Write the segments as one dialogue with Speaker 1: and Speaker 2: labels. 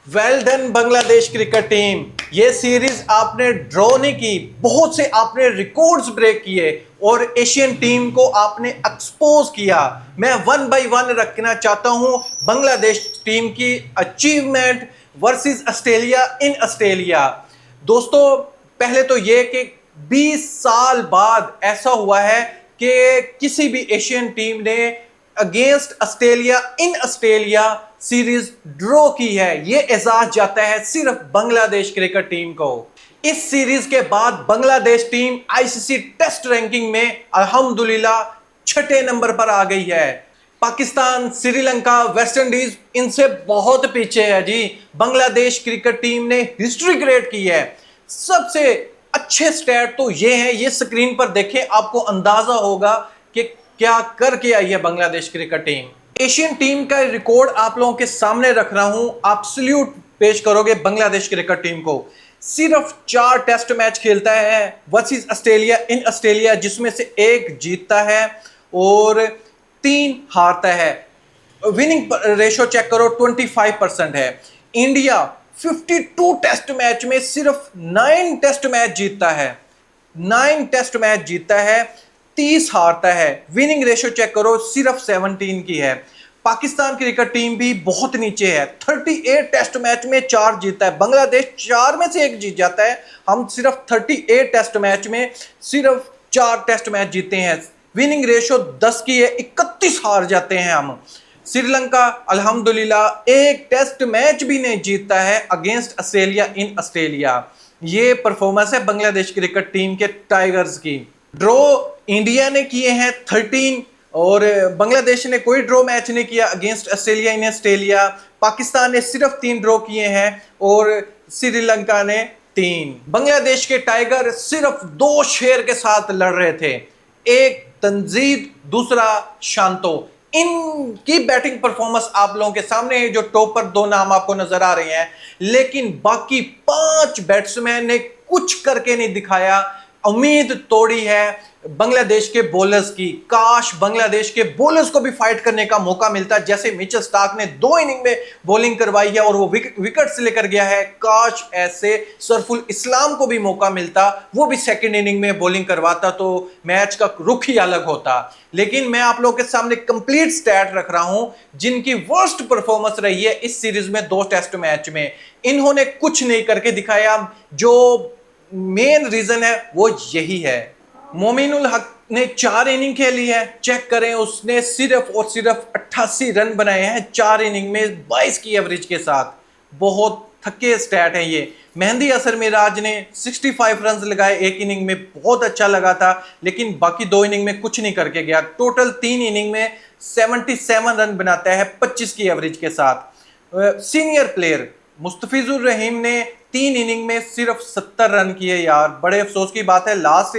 Speaker 1: Well done Bangladesh cricket team. ये series आपने draw नहीं की, बहुत से आपने रिकॉर्ड्स ब्रेक किए और एशियन टीम को आपने एक्सपोज किया। मैं वन बाय वन रखना चाहता हूं बांग्लादेश टीम की achievement versus Australia in Australia. दोस्तों, पहले तो ये कि 20 साल बाद ऐसा हुआ है कि किसी भी एशियन टीम ने against Australia in Australia series draw की है। यह एजाज जाता है सिर्फ बांग्लादेश क्रिकेट टीम को। इस सीरीज के बाद Bangladesh team ICC test ranking में अल्हम्दुलिल्लाह 6ठे नंबर पर आ गई है। पाकिस्तान, श्रीलंका, वेस्ट इंडीज इनसे बहुत पीछे है जी। बांग्लादेश क्रिकेट टीम ने हिस्ट्री क्रिएट की है। सबसे अच्छे स्टैट तो ये हैं, ये स्क्रीन पर देखें, आपको अंदाजा होगा कि क्या करके आई है Bangladesh cricket team. Asian team का रिकॉर्ड आप लोगों के सामने रख रहा हूं। आप सल्यूट पेश करोगे बांग्लादेश क्रिकेट टीम को। सिर्फ 4 टेस्ट मैच खेलता है वर्सेस ऑस्ट्रेलिया इन ऑस्ट्रेलिया, जिसमें से 1 जीतता है और 3 हारता है। विनिंग रेशो चेक करो, 25% है। इंडिया 52 टेस्ट मैच में सिर्फ 9 टेस्ट मैच जीतता है। 9 टेस्ट मैच जीतता है, 30 हारता है। विनिंग रेशो चेक करो, सिर्फ 17 की है। पाकिस्तान क्रिकेट टीम भी बहुत नीचे है, 38 टेस्ट मैच में 4 जीतता है। बांग्लादेश 4 में से 1 जीत जाता है, हम सिर्फ 38 टेस्ट मैच में सिर्फ 4 टेस्ट मैच जीते हैं। विनिंग रेशो 10 की है, 31 हार जाते हैं हम। श्रीलंका अल्हम्दुलिल्लाह 1 टेस्ट मैच भी नहीं जीतता है अगेंस्ट ऑस्ट्रेलिया इन ऑस्ट्रेलिया। ये परफॉर्मेंस है बांग्लादेश क्रिकेट टीम के टाइगर्स की। ड्रॉ इंडिया ने किए हैं 13 और बांग्लादेश ने कोई ड्रॉ मैच नहीं किया against Australia in Australia. Pakistan ने सिर्फ 3 ड्रॉ किए हैं और श्रीलंका ने 3। बांग्लादेश के टाइगर सिर्फ 2 शेर के साथ लड़ रहे थे, एक तंजीद, दूसरा शांतो। इनकी बैटिंग परफॉर्मेंस आप लोगों के सामने है, जो टॉप पर 2 नाम आपको नजर आ रहे हैं, लेकिन बाकी 5 बैट्समैन ने कुछ करके नहीं दिखाया। उम्मीद तोड़ी है बांग्लादेश के बॉलर्स की। काश बांग्लादेश के बॉलर्स को भी फाइट करने का मौका मिलता, जैसे मिचेल स्टार्क ने 2 इनिंग में बॉलिंग करवाई है और वो विकेट से लेकर गया है। काश ऐसे सरफुल इस्लाम को भी मौका मिलता, वो भी सेकंड इनिंग में बॉलिंग करवाता, तो मैच का रुख ही अलग होता। लेकिन मैं आप लोगों के सामने कंप्लीट स्टैट रख रहा हूं जिनकी वर्स्ट परफॉर्मेंस रही है इस सीरीज में। 2 टेस्ट मैच में इन्होंने कुछ नहीं करके दिखाया। जो मेन रीजन है वो यही है। मोमिनुल हक ने 4 इनिंग खेली है, चेक करें, उसने सिर्फ और सिर्फ 88 रन बनाए हैं 4 इनिंग में 22 की एवरेज के साथ। बहुत थके स्टैट है ये। मेहंदी असर मिराज ने 65 रन लगाए 1 इनिंग में, बहुत अच्छा लगा था, लेकिन बाकी 2 इनिंग में कुछ नहीं करके गया। टोटल 3 इनिंग में 77 रन बनाता है 25 की एवरेज के साथ। सीनियर प्लेयर मुस्तफिजुर रहीम ने 3 इनिंग में सिर्फ 70 रन किए। यार बड़े अफसोस की बात है, लास्ट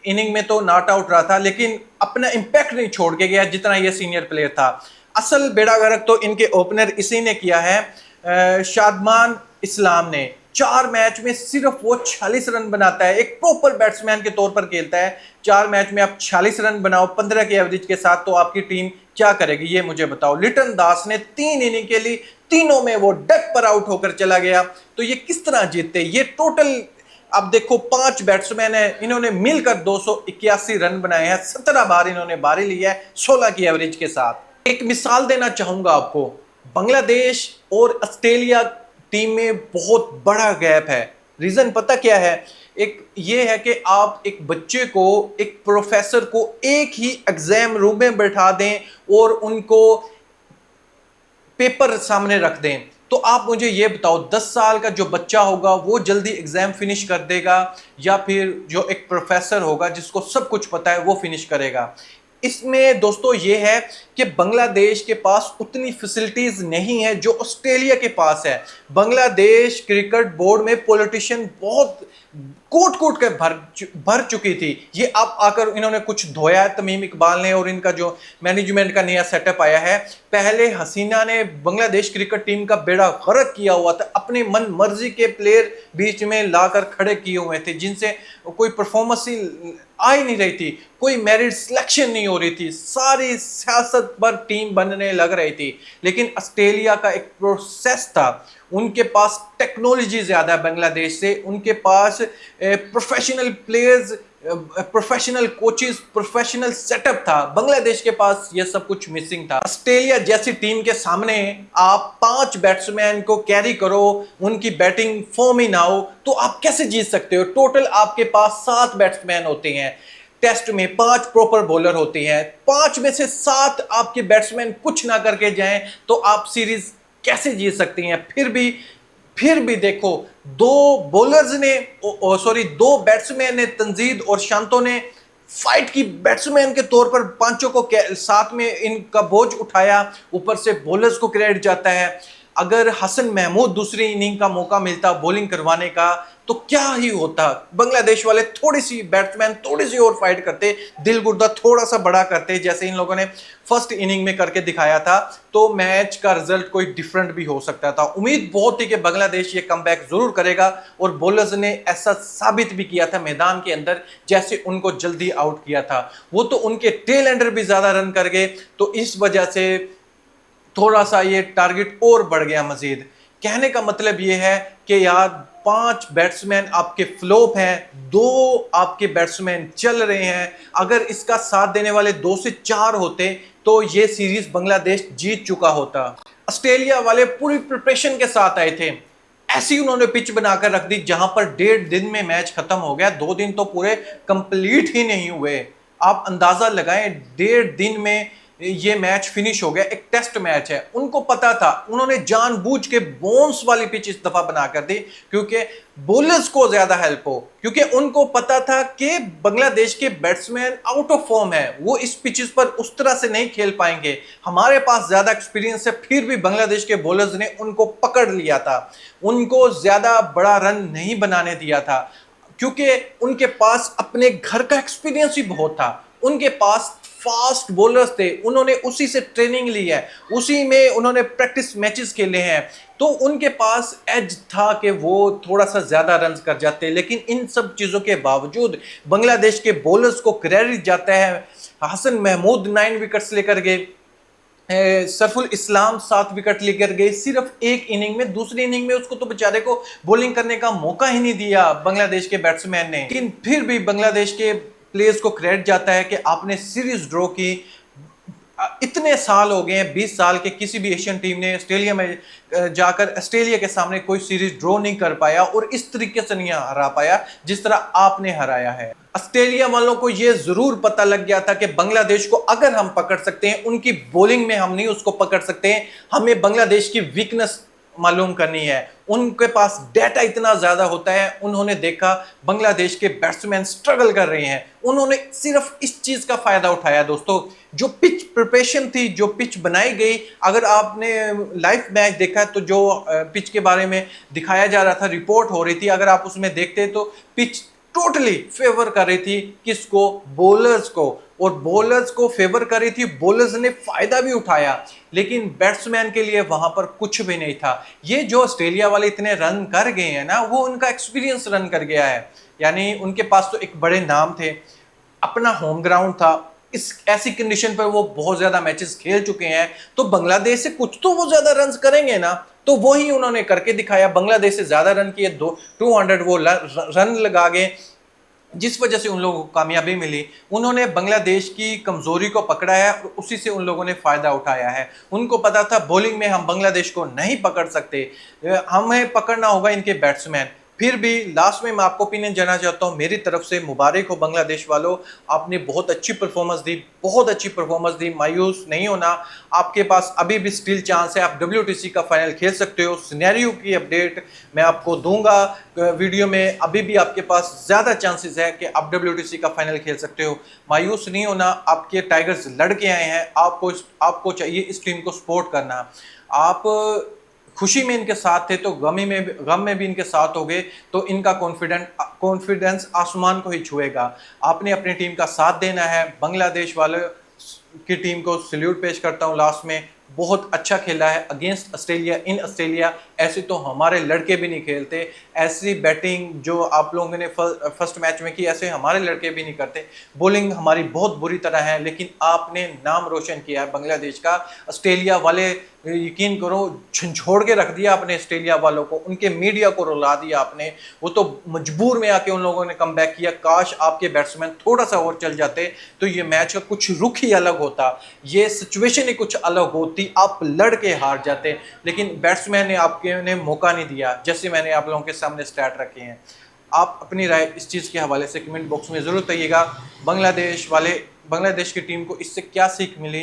Speaker 1: इनिंग में तो नॉट आउट रहा था, लेकिन अपना इंपैक्ट नहीं छोड़ के गया जितना ये सीनियर प्लेयर था। असल बेड़ा गर्क तो इनके ओपनर इसी ने किया है, शादमान इस्लाम ने। 4 मैच में सिर्फ वो 46 रन बनाता है। एक प्रॉपर बैट्समैन के तौर पर खेलता है। 4 मैच में आप 46 रन बनाओ 15 की एवरेज के साथ, तो आपकी टीम क्या करेगी ये मुझे बताओ। लिटन दास ने 3 इनिंग के लिए, तीनों में वो डेथ पर आउट होकर चला गया, तो ये किस तरह जीतते। ये टोटल अब देखो 5 बैट्समैन है, इन्होंने मिलकर 281 रन बनाए हैं। 17 बार इन्होंने बारी ली है 16 की एवरेज के साथ। एक मिसाल देना चाहूंगा आपको, बांग्लादेश और ऑस्ट्रेलिया टीम में बहुत बड़ा गैप है। रीजन पता क्या है? एक ये है कि आप एक बच्चे को, एक प्रोफेसर को एक ही एग्जाम रूम में बैठा दें और उनको पेपर सामने रख दें, तो आप मुझे ये बताओ 10 साल का जो बच्चा होगा वो जल्दी एग्जाम फिनिश कर देगा, या फिर जो एक प्रोफेसर होगा जिसको सब कुछ पता है वो फिनिश करेगा? इसमें दोस्तों ये है कि बांग्लादेश के पास उतनी फैसिलिटीज नहीं है जो ऑस्ट्रेलिया के पास है। बांग्लादेश क्रिकेट बोर्ड में पॉलिटिशियन बहुत कोट कोट के भर चुकी थी। ये अब आकर इन्होंने कुछ धोया है तमीम इकबाल ने, और इनका जो मैनेजमेंट का नया सेटअप आया है। पहले हसीना ने बांग्लादेश क्रिकेट टीम का बेड़ा गर्क किया हुआ था, अपने मन मर्जी के प्लेयर बीच में लाकर खड़े किए हुए थे, जिनसे कोई परफॉर्मेंस ही आ ही नहीं रही थी, कोई मेरिट सिलेक्शन नहीं हो रही थी, सारी सियासत पर टीम बनने लग रही थी। लेकिन ऑस्ट्रेलिया का एक प्रोसेस था, उनके पास टेक्नोलॉजी ज्यादा है बांग्लादेश से, उनके पास professional players, professional coaches, professional setup था। बांग्लादेश के पास यह सब कुछ मिसिंग था। ऑस्ट्रेलिया जैसी टीम के सामने आप 5 बैट्समैन को कैरी करो, उनकी बैटिंग फॉर्म ही ना हो, तो आप कैसे जीत सकते हो? टोटल आपके पास 7 बैट्समैन होते हैं, टेस्ट में 5 प्रॉपर बॉलर होते हैं, 5 में से 7 आपके बैट्समैन कुछ ना करके जाएं तो आप सीरीज कैसे जीत सकती हैं? फिर भी देखो, दो बैट्समैन ने, तंजीद और शांतो ने फाइट की, बैट्समैन के तौर पर पांचों को साथ में इनका बोझ उठाया, ऊपर से बॉलर्स को क्रेडिट जाता है। अगर हसन महमूद दूसरी इनिंग का मौका मिलता बॉलिंग करवाने का तो क्या ही होता। बांग्लादेश वाले बैट्समैन थोड़ी सी और फाइट करते, दिल गुर्दा थोड़ा सा बड़ा करते, जैसे इन लोगों ने फर्स्ट इनिंग में करके दिखाया था, तो मैच का रिजल्ट कोई डिफरेंट भी हो सकता था। उम्मीद बहुत थी कि बांग्लादेश ये कमबैक जरूर करेगा, और बॉलर्स ने ऐसा साबित भी किया था मैदान के अंदर, जैसे उनको जल्दी आउट किया था। वो तो उनके टेल एंडर भी ज्यादा रन कर गए, तो इस वजह से थोड़ा सा ये टारगेट और बढ़ गया मजीद। कहने का मतलब ये है कि यार 5 बैट्समैन आपके फ्लॉप हैं, 2 आपके बैट्समैन चल रहे हैं। अगर इसका साथ देने वाले 2 से 4 होते तो ये सीरीज बांग्लादेश जीत चुका होता। ऑस्ट्रेलिया वाले पूरी प्रिपरेशन के साथ आए थे, ऐसी उन्होंने पिच बनाकर रख दी जहां पर 1.5 दिन में मैच खत्म हो गया, 2 दिन तो पूरे कंप्लीट ही नहीं हुए। आप अंदाजा लगाएं, 1.5 दिन में ये मैच फिनिश हो गया। एक टेस्ट मैच है, उनको पता था, उन्होंने जानबूझ के बोन्स वाली पिच इस दफा बनाकर दी क्योंकि बॉलर्स को ज्यादा हेल्प हो, क्योंकि उनको पता था कि बांग्लादेश के बैट्समैन आउट ऑफ फॉर्म है, वो इस पिचेस पर उस तरह से नहीं खेल पाएंगे। हमारे पास ज्यादा एक्सपीरियंस है, फिर भी बांग्लादेश के बॉलर्स ने उनको पकड़ लिया था, उनको ज्यादा बड़ा रन नहीं बनाने दिया था, क्योंकि उनके पास अपने घर का एक्सपीरियंस ही बहुत था। उनके पास फास्ट बॉलर्स थे, उन्होंने उसी से ट्रेनिंग ली है, उसी में उन्होंने प्रैक्टिस मैचेस खेले हैं, तो उनके पास एज था कि वो थोड़ा सा ज्यादा रन कर जाते। लेकिन इन सब चीजों के बावजूद बांग्लादेश के बॉलर्स को क्रेडिट जाता है। हसन महमूद 9 विकेट्स लेकर गए, सरफुल इस्लाम 7 विकेट लेकर गए सिर्फ एक इनिंग में। दूसरी इनिंग में उसको तो बेचारे को बॉलिंग करने का मौका ही नहीं दिया बांग्लादेश के बैट्समैन ने। लेकिन फिर भी बांग्लादेश के प्लेयर्स को क्रेडिट जाता है कि आपने सीरीज ड्रॉ की। इतने साल हो गए हैं, 20 साल के, किसी भी एशियन टीम ने ऑस्ट्रेलिया में जाकर ऑस्ट्रेलिया के सामने कोई सीरीज ड्रॉ नहीं कर पाया, और इस तरीके से नहीं हरा पाया जिस तरह आपने हराया है। ऑस्ट्रेलिया वालों को यह जरूर पता लग गया था कि बांग्लादेश को अगर हम पकड़ सकते हैं, उनकी बॉलिंग में हम नहीं उसको पकड़ सकते हैं, हमें बांग्लादेश की वीकनेस मालूम करनी है। उनके पास डेटा इतना ज्यादा होता है, उन्होंने देखा बांग्लादेश के बैट्समैन स्ट्रगल कर रहे हैं, उन्होंने सिर्फ इस चीज का फायदा उठाया। दोस्तों, जो पिच प्रिपरेशन थी, जो पिच बनाई गई, अगर आपने लाइव मैच देखा तो जो पिच के बारे में दिखाया जा रहा था, रिपोर्ट हो रही थी, अगर आप उसमें देखते तो पिच टोटली फेवर कर रही थी किसको? बॉलर्स को, और बॉलर्स को फेवर कर रही थी, बॉलर्स ने फायदा भी उठाया, लेकिन बैट्समैन के लिए वहां पर कुछ भी नहीं था। ये जो ऑस्ट्रेलिया वाले इतने रन कर गए हैं ना, वो उनका एक्सपीरियंस रन कर गया है। यानी उनके पास तो एक बड़े नाम थे, अपना होम ग्राउंड था, इस ऐसी कंडीशन पर वो बहुत ज्यादा मैचेस खेल चुके हैं, तो बांग्लादेश से कुछ तो वो ज्यादा रन करेंगे ना, तो वही उन्होंने करके दिखाया। बांग्लादेश से ज्यादा रन किए, 200 वो रन लगा गए, जिस वजह से उन लोगों को कामयाबी मिली। उन्होंने बांग्लादेश की कमजोरी को पकड़ा है, उसी से उन लोगों ने फायदा उठाया है। उनको पता था बॉलिंग में हम बांग्लादेश को नहीं पकड़ सकते, हमें पकड़ना होगा इनके बैट्समैन। फिर भी लास्ट में मैं आपको ओपिनियन जानना चाहता हूं, मेरी तरफ से मुबारक हो बांग्लादेश वालों, आपने बहुत अच्छी परफॉर्मेंस दी, बहुत अच्छी परफॉर्मेंस दी। मायूस नहीं होना, आपके पास अभी भी स्टिल चांस है, आप WTC का फाइनल खेल सकते हो। सिनेरियो की अपडेट मैं आपको दूंगा वीडियो में, अभी भी आपके पास ज़्यादा चांसेस है कि आप WTC का फाइनल खेल सकते हो। मायूस नहीं होना, आपके टाइगर्स लड़के आए हैं, आपको चाहिए इस टीम को सपोर्ट करना। आप खुशी में इनके साथ थे तो गम में भी इनके साथ हो गए, तो इनका कॉन्फिडेंस आसमान को ही छुएगा। आपने अपनी टीम का साथ देना है। बांग्लादेश वालों की टीम को सल्यूट पेश करता हूं लास्ट में, बहुत अच्छा खेला है अगेंस्ट ऑस्ट्रेलिया इन ऑस्ट्रेलिया। ऐसे तो हमारे लड़के भी नहीं खेलते, ऐसी बैटिंग जो आप लोगों ने फर्स्ट मैच में की ऐसे हमारे लड़के भी नहीं करते। बॉलिंग हमारी बहुत बुरी तरह है, लेकिन आपने नाम रोशन किया है बांग्लादेश का। ऑस्ट्रेलिया वाले यकीन करो झंझोड़ के रख दिया आपने ऑस्ट्रेलिया वालों को, उनके मीडिया को रुला दिया आपने। वो तो मजबूर में आके उन लोगों ने कम बैक किया। काश आपके बैट्समैन थोड़ा सा और चल जाते तो ये मैच का कुछ रुख ही अलग होता, ये सिचुएशन ही कुछ अलग होती, आप लड़ के हार जाते। लेकिन बैट्समैन ने आपके ने मौका नहीं दिया, जैसे मैंने आप लोगों के सामने स्टैट रखे हैं। आप अपनी राय इस चीज़ के हवाले से कमेंट बॉक्स में ज़रूर कहिएगा। बांग्लादेश की टीम को इससे क्या सीख मिली।